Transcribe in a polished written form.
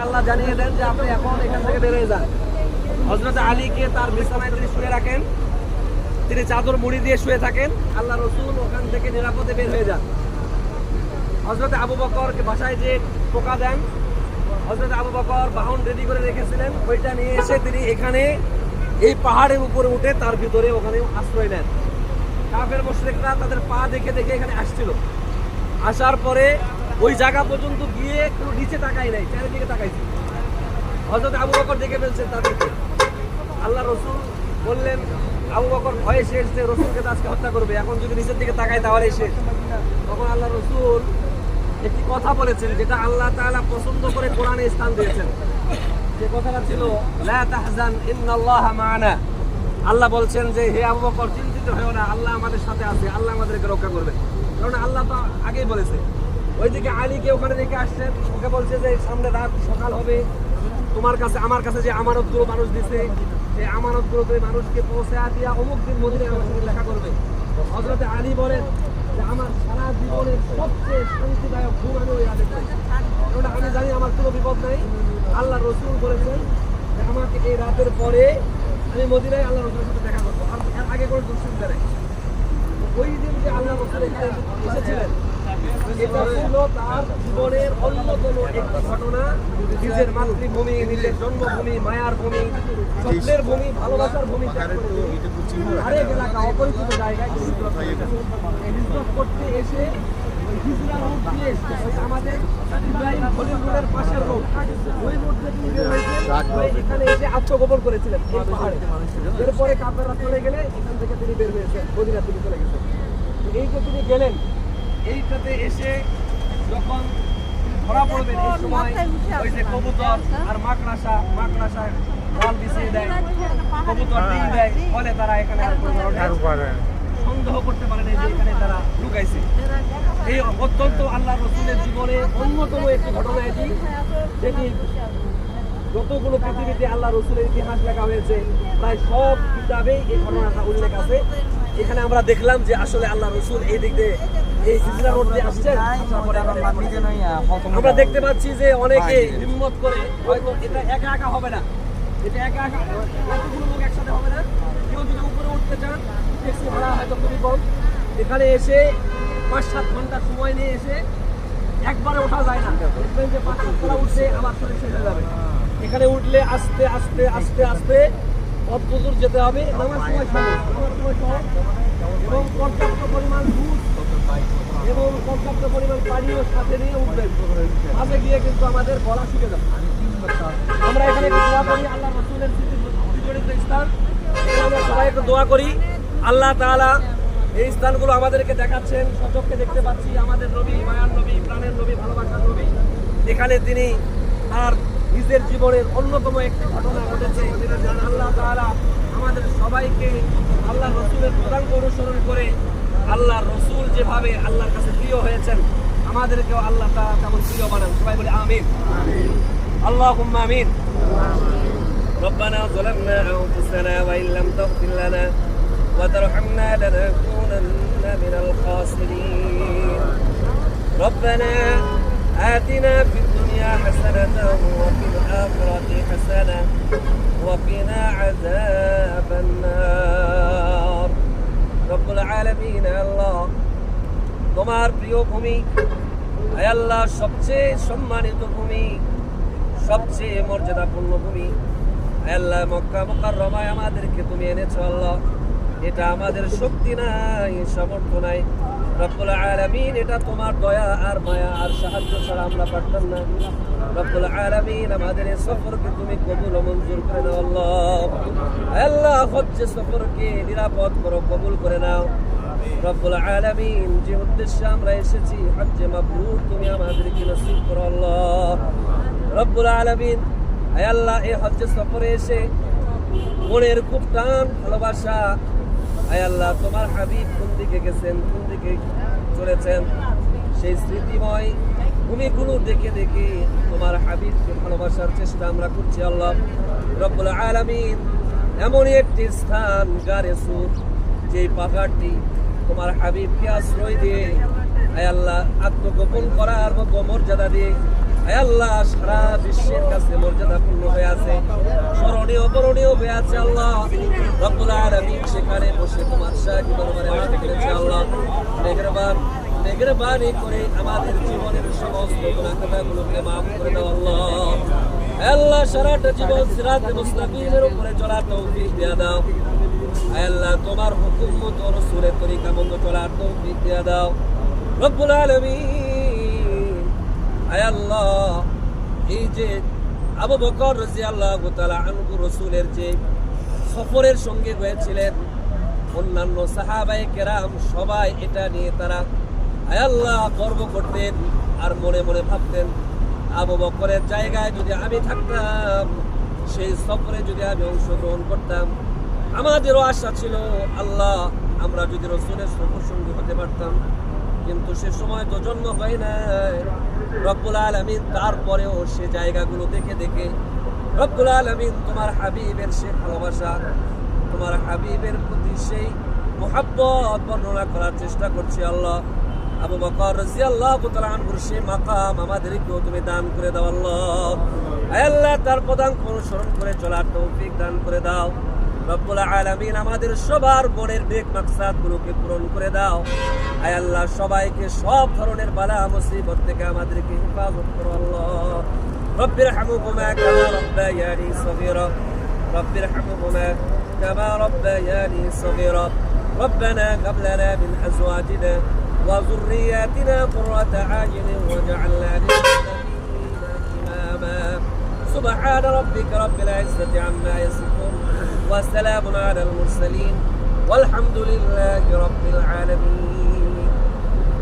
আল্লাহ জানিয়ে দেন যে আপনি এখন এখান থেকে বের হয়ে যান। হযরত আলীকে তার বিছানায় তিনি শুয়ে রাখেন, তিনি চাদর মুড়ি দিয়ে শুয়ে থাকেন। আল্লাহ রাসূল ওখান থেকে নিরাপদে বের হয়ে যান। হযরত আবু বকরকে বাসায় যে টোকা দেন, হযরত আবু বকর বাহন রেডি করে রেখেছিলেন, ওইটা নিয়ে এসে তিনি এখানে এই পাহাড়ের উপরে উঠে তার ভিতরে ওখানে আশ্রয় নেন। কাফের মুশরিকরা তাদের পা দেখে দেখে এখানে আসছিল। আসার পরে ওই জায়গা পর্যন্ত গিয়ে কোনো নিচে তাকাই নাই, চারিদিকে তাকাইছে। হযরত আবু বকর দেখে ফেলছেন তাদেরকে। আল্লাহ রাসূল বললেন, আবু বকর ভয়ে শেষ যে রাসূলকে আজকে হত্যা করবে, এখন যদি নিচের দিকে তাকায় তাহলে শেষ। তখন আল্লাহ রাসূল একটি কথা বলেছেন যেটা আল্লাহ তাআলা পছন্দ করে কোরআনে স্থান দিয়েছেন। যে কথাটা ছিল লা তাহজান ইন্নাল্লাহা মা'ানা। আল্লাহ বলছেন যে হে আবু বকর চিন্তিত হয়ো না, আল্লাহ আমাদের সাথে আছে, আল্লাহ আমাদেরকে রক্ষা করবে। কারণ আল্লাহ তো আগেই বলেছে। ওইদিকে আলীকে ওখানে রেখে আসছেন, ওকে বলছে যে সামনে রাত সকাল হবে, তোমার কাছে আমার কাছে যে আমানতগুলো মানুষ দিছে, সেই আমানতগুলো তুমি মানুষকে পৌঁছে দিয়া অমুক দিন মদিনায় আমার সাথে দেখা করবে। হযরত আলী বলেন যে আমার সারা জীবনের সবচেয়ে শান্তিদায়ক ঘুম আমি ওই রাতে পাই। কারণ আমি জানি আমার কোনো বিপদ নাই। আল্লাহ রাসূল বলেছেন যে আমাকে এই রাতের পরে আমি মদিনায় আল্লাহ রাসূলের সাথে দেখা করবো, আর এর আগে কোনো দুশ্চিন্তা নেই। ওই দিন যে আল্লাহ রাসূল এখানে এসেছিলেন, এটা ছিল তার জীবনের অন্যতম একটি ঘটনা। নিজের মাতৃভূমি, নিজের জন্মভূমি, মায়ার ভূমি, স্বপ্নের ভূমি, ভালোবাসার ভূমি ত্যাগ করে আরেক এলাকা, অপরিচিত জায়গায় হিজরত করতে এসে হিজরা রোড দিয়ে আমাদের ইব্রাহিম খলিল রোডের পাশের রোড, ওই রোড থেকে তিনি বের হয়েছেন, এখানে এসে আত্মগোপন করেছিলেন এই পাহাড়ে। এরপরে কাফেররা চলে গেলে এখান থেকে তিনি বের হয়েছেন, মদিনা তিনি চলে গেছেন। এই যে তিনি গেলেন, এইটাতে এসে যখন ধরা পড়বেন, এই সময় ওই যে কবুতর আর মাকড়াসা জাল বিছিয়ে দেয়, কবুতর ডিম দেয়, ফলে তারা এখানে আর কোনো ধরনের সন্দেহ করতে পারে না যে এখানে তারা লুকাইছে। এই অত্যন্ত আল্লাহ রাসূলের জীবনে অন্যতম একটি ঘটনা এটি, যেটি যতগুলো পৃথিবীতে আল্লাহ রাসূলের ইতিহাস লেখা হয়েছে প্রায় সব কিতাবেই এই ঘটনাটা উল্লেখ আছে। এখানে আমরা দেখলাম যে আসলে আল্লাহ রাসূল এই দিক দিয়ে এই হিজরা রোড দিয়ে আসছেন। আমরা দেখতে পাচ্ছি যে অনেকে হিম্মত করে, হয়তো এটা একা একা হবে না, এটা একা একা এতগুলো লোক একসাথে হবে না। কেউ যদি উপরে উঠতে চান, ট্যাক্সি ভাড়া হয়তো খুবই কম। এখানে এসে 5-7 ঘন্টা সময় নিয়ে এসে একবারে ওঠা যায় না, দেখবেন যে 5-7 তলা উঠছে আবার চলে শেষ হয়ে যাবে। এখানে উঠলে আস্তে আস্তে আস্তে আস্তে অদ্ভুত যেতে হবে, নামার সময় সহজ এবং পর্যাপ্ত পরিমাণ দুধ এবং পর্যাপ্ত পরিমাণ পানিও সাথে নিয়ে উঠবেন। মাঝে গিয়ে কিন্তু আমাদের গলা শুকে যাবে। আমরা এখানে দোয়া করি, আল্লাহ রাসূলের বিজড়িত স্থান, আমরা সবাই একটু দোয়া করি। আল্লাহ তাআলা এই স্থানগুলো আমাদেরকে দেখাচ্ছেন, সচক্ষে দেখতে পাচ্ছি। আমাদের নবী, মায়ার নবী, প্রাণের নবী, ভালোবাসার নবী, এখানে তিনি তার নিজের জীবনের অন্যতম একটি ঘটনা ঘটেছে। আল্লাহ তাআলা আমাদের সবাইকে আল্লাহ রাসূলের পদাঙ্ক অনুসরণ করে আল্লাহ রাসূল যেভাবে আল্লাহর কাছে প্রিয় হয়েছেন, আমাদেরকেও আল্লাহ তাআলা তেমন প্রিয় বানান। সবাই বলি আমিন, আল্লাহুম্মা আমিন। ربنا ظلمنا أنفسنا وإن لم تغفر لنا وترحمنا لنكونن من الخاسرين. ربنا آتنا في الدنيا حسنة وفي الآخرة حسنة وقنا عذاب النار. رب العالمين আল্লাহ তোমার প্রিয় ভূমি, আয় আল্লাহ সবচেয়ে সম্মানিত ভূমি, সবচেয়ে মর্যাদাপূর্ণ ভূমি, আয় আল্লাহ মক্কা মুকাররমায় আমাদেরকে তুমি এনেছো আল্লাহ। এটা আমাদের শক্তি নাই, সামর্থ্য নাই রব্বুল আলামিন, এটা তোমার দয়া আর মায়া আর সাহায্য ছাড়া আমরা পারতাম না। রব্বুল আলামিন আমাদের এই সফরকে তুমি কবুল ও মঞ্জুর করে নাও আল্লাহ। আল্লাহ হজ্জ সফরকে নিরাপদ করো, কবুল করে নাও রব্বুল আলামিন। যে উদ্দেশ্যে আমরা এসেছি হজ্জে মাবরুর তুমি আমাদেরকে নসিব করো আল্লাহ রব্বুল আলামিন। আয় আল্লাহ এই হজ্জ সফরে এসে মনের খুব টান ভালোবাসা, আয় আল্লাহ তোমার হাবিব কোন দিকে গেছেন, কোন দিকে চলেছেন, সেই স্মৃতিময় ভূমিগুলো দেখে দেখে তোমার হাবিবকে ভালোবাসার চেষ্টা আমরা করছি আল্লাহ রব্বুল আলামিন। এমনই একটি স্থান গারে সুর, যেই পাহাড়টি তোমার হাবিবকে আশ্রয় দিয়ে আয় আল্লাহ আত্মগোপন করার মতো মর্যাদা দিয়ে আয় আল্লাহ সারা বিশ্বের কাছে করণীয় হয়ে আছে আল্লাহ রব্বুল আলামিন সেখানে বসে তোমার শাহী দরবারে হাত তুলেছে আল্লাহ মেহেরবানি করে আমাদের জীবনের সমস্ত গুনাহ খাতাগুলোকে মাফ করে দাও আল্লাহ। আল্লাহ সারাটা জীবন সিরাতে মুস্তাকিমের উপরে চলার তৌফিক দিয়ে দাও আল্লাহ। তোমার হুকুম মতো রাসূলের তরিকা মতো চলার তৌফিক দিয়ে দাও রব্বুল আলামিন। আয় আল্লাহ, এই যে আবু বকর রাদিয়াল্লাহু তাআলা আনহু রাসূলের যে সফরের সঙ্গে হয়েছিলেন, অন্যান্য সাহাবায়ে কেরাম সবাই এটা নিয়ে তারা আয় আল্লাহ গর্ব করতেন আর মনে মনে ভাবতেন আবু বকরের জায়গায় যদি আমি থাকতাম, সেই সফরে যদি আমি অংশগ্রহণ করতাম, আমাদেরও আশা ছিল আল্লাহ আমরা যদি রাসূলের সফর সঙ্গী হতে পারতাম। কিন্তু সে সময় তো জন্ম হয় নাই রব্বুল আলামিন। তারপরেও সে জায়গাগুলো দেখে দেখে রব্বুল আলামিন তোমার হাবিবের সে ভালোবাসা, তোমার হাবিবের প্রতি সেই মুহাব্বত বর্ণনা করার চেষ্টা করছি আল্লাহ। আবু বকর রাদিয়াল্লাহু তাআলা আনহুর সেই মাকাম আমাদেরকেও তুমি দান করে দাও আল্লাহ। আয় আল্লাহ, তার পদাঙ্ক অনুসরণ করে চলার তৌফিক দান করে দাও রব্বুল আলামিন। আমাদের সবার মনের নেক মাকসাদগুলোকে পূরণ করে দাও আয় আল্লাহ। সবাইকে সব ধরনের বালা মুসিবত থেকে আমাদেরকে হেফাজত করো আল্লাহ। রব্বির হামহুমা কামা রব্বায়ানি সগীরা, রব্বির হামহুমা কামা রব্বায়ানি সগীরা। ربنا هب لنا من أزواجنا وذرياتنا قرة أعين واجعلنا للمتقين إماما. سبحان ربك رب العزة عما يصفون وسلام على المرسلين والحمد لله رب العالمين.